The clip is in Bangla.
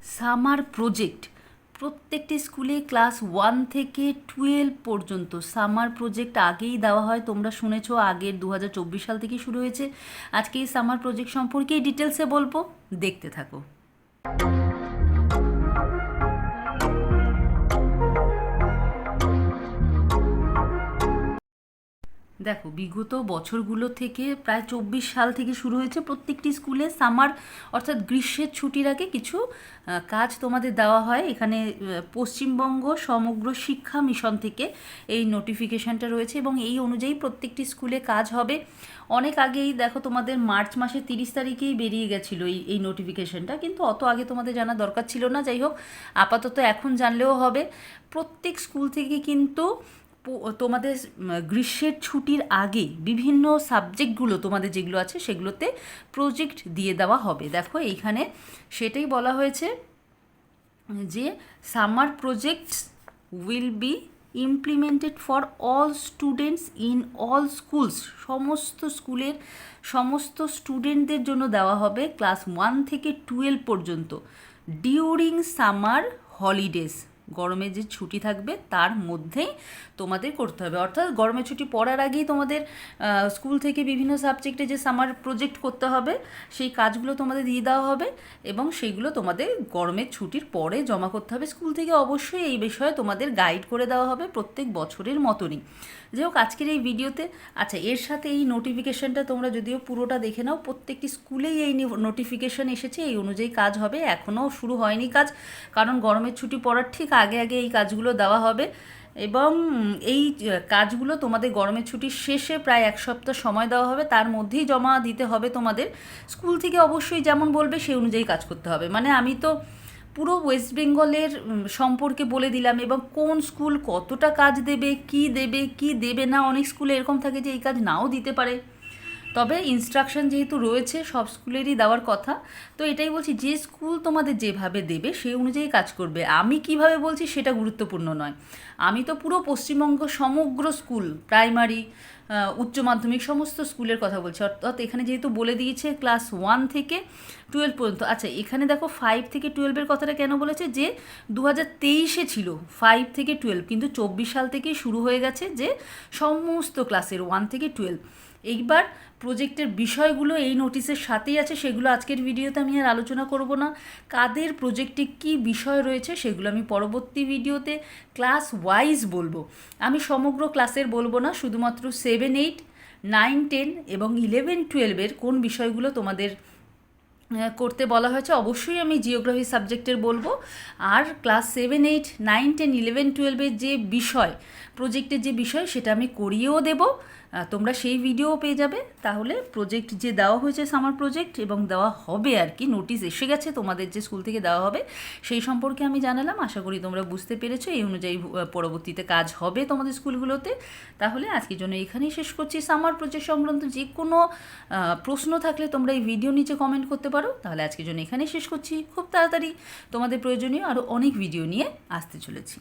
সামার প্রজেক্ট প্রত্যেকটি স্কুলে ক্লাস 1 থেকে 12 পর্যন্ত সামার প্রজেক্ট আগেই দেওয়া হয়। তোমরা শুনেছো আগের 2024 সাল থেকে শুরু হয়েছে। আজকে এই সামার প্রজেক্ট সম্পর্কে ডিটেলসে বলবো, দেখতে থাকো। দেখো, বিগত বছরগুলো থেকে প্রায় 24 সাল থেকে শুরু হয়েছে প্রত্যেকটি স্কুলে সামার অর্থাৎ গ্রীষ্মের ছুটির আগে কিছু কাজ তোমাদের দেওয়া হয়। এখানে পশ্চিমবঙ্গ সমগ্র শিক্ষা মিশন থেকে এই নোটিফিকেশানটা রয়েছে এবং এই অনুযায়ী প্রত্যেকটি স্কুলে কাজ হবে। অনেক আগেই দেখো, তোমাদের মার্চ মাসের 30 তারিখেই বেরিয়ে গেছিলো এই নোটিফিকেশানটা, কিন্তু অত আগে তোমাদের জানা দরকার ছিল না। যাই হোক, আপাতত এখন জানলেও হবে। প্রত্যেক স্কুল থেকে কিন্তু তোমাদের গ্রীষ্মের ছুটির আগে বিভিন্ন সাবজেক্টগুলো তোমাদের যেগুলো আছে সেগুলোতে প্রজেক্ট দিয়ে দেওয়া হবে। দেখো, এইখানে সেটাই বলা হয়েছে যে summer projects will be implemented for all students in all schools. সমস্ত স্কুলের সমস্ত স্টুডেন্টদের জন্য দেওয়া হবে ক্লাস 1 থেকে 12 পর্যন্ত ডিউরিং সামার হলিডেজ। গরমের যে ছুটি থাকবে তার মধ্যেই তোমাদের করতে হবে, অর্থাৎ গরমের ছুটি পড়ার আগেই তোমাদের স্কুল থেকে বিভিন্ন সাবজেক্টে যে সামার প্রজেক্ট করতে হবে সেই কাজগুলো তোমাদের দিয়ে দেওয়া হবে এবং সেইগুলো তোমাদের গরমের ছুটির পরে জমা করতে হবে। স্কুল থেকে অবশ্যই এই বিষয়ে তোমাদের গাইড করে দেওয়া হবে প্রত্যেক বছরের মতনই। যাই হোক, আজকের এই ভিডিওতে এর সাথে এই নোটিফিকেশানটা তোমরা যদিও পুরোটা দেখে নাও, প্রত্যেকটি স্কুলেই এই নোটিফিকেশান এসেছে, এই অনুযায়ী কাজ হবে। এখনও শুরু হয়নি কাজ, কারণ গরমের ছুটি পড়ার ঠিক আগে আগে এই কাজগুলো দেওয়া হবে এবং এই কাজগুলো তোমাদের গরমের ছুটির শেষে প্রায় 1 সপ্তাহ সময় দেওয়া হবে, তার মধ্যেই জমা দিতে হবে তোমাদের। স্কুল থেকে অবশ্যই যেমন বলবে সেই অনুযায়ী কাজ করতে হবে। মানে আমি তো পুরো ওয়েস্ট বেঙ্গলের সম্পর্কে বলে দিলাম এবং কোন স্কুল কতটা কাজ দেবে কি দেবে না। অনেক স্কুলে এরকম থাকে যে এই কাজ নাও দিতে পারে, তবে ইনস্ট্রাকশন যেহেতু রয়েছে সব স্কুলেরই দেওয়ার কথা, তো এটাই বলছি যে স্কুল তোমাদের যেভাবে দেবে সেই অনুযায়ী কাজ করবে। আমি কিভাবে বলছি সেটা গুরুত্বপূর্ণ নয়। আমি তো পুরো পশ্চিমবঙ্গ সমগ্র স্কুল, প্রাইমারি, উচ্চ মাধ্যমিক সমস্ত স্কুলের কথা বলছি। অর্থাৎ এখানে যেহেতু বলে দিয়েছে ক্লাস 1 থেকে 12 পর্যন্ত। আচ্ছা, এখানে দেখো 5 থেকে 12-এর কথাটা কেন বলেছে, যে 2023-এ ছিল 5 থেকে 12, কিন্তু 24 সাল থেকেই শুরু হয়ে গেছে যে সমস্ত ক্লাসের 1 থেকে 12। এইবার প্রজেক্টের বিষয়গুলো এই নোটিশের সাথেই আছে, সেগুলো আজকের ভিডিওতে আমি আর আলোচনা করব না। কাদের প্রজেক্টে কী বিষয় রয়েছে সেগুলো আমি পরবর্তী ভিডিওতে ক্লাস ওয়াইজ বলবো। আমি সমগ্র ক্লাসের বলবো না, শুধুমাত্র 7, 8, 9, 10 এবং 11, 12-এর কোন বিষয়গুলো তোমাদের করতে বলা হয়েছে অবশ্যই আমি জিওগ্রাফি সাবজেক্টের বলবো। আর ক্লাস 7, 8, 9, 10, 11, 12-এর যে বিষয়, প্রজেক্টের যে বিষয়, সেটা আমি করিয়েও দেবো। তোমরা সেই ভিডিও পেয়ে যাবে। তাহলে প্রজেক্ট যে দেওয়া হয়েছে সামার প্রজেক্ট এবং দেওয়া হবে আর কি, নোটিশ এসে গেছে তোমাদের যে স্কুল থেকে দেওয়া হবে, সেই সম্পর্কে আমি জানালাম। আশা করি তোমরা বুঝতে পেরেছো। এই অনুযায়ী পরবর্তীতে কাজ হবে তোমাদের স্কুলগুলোতে। তাহলে আজকের জন্য এখানেই শেষ করছি। সামার প্রজেক্ট সংক্রান্ত যে কোনো প্রশ্ন থাকলে তোমরা এই ভিডিও নিচে কমেন্ট করতে পারো। তাহলে আজকের জন্য এখানেই শেষ করছি। খুব তাড়াতাড়ি তোমাদের প্রয়োজনীয় আরও অনেক ভিডিও নিয়ে আসতে চলেছি।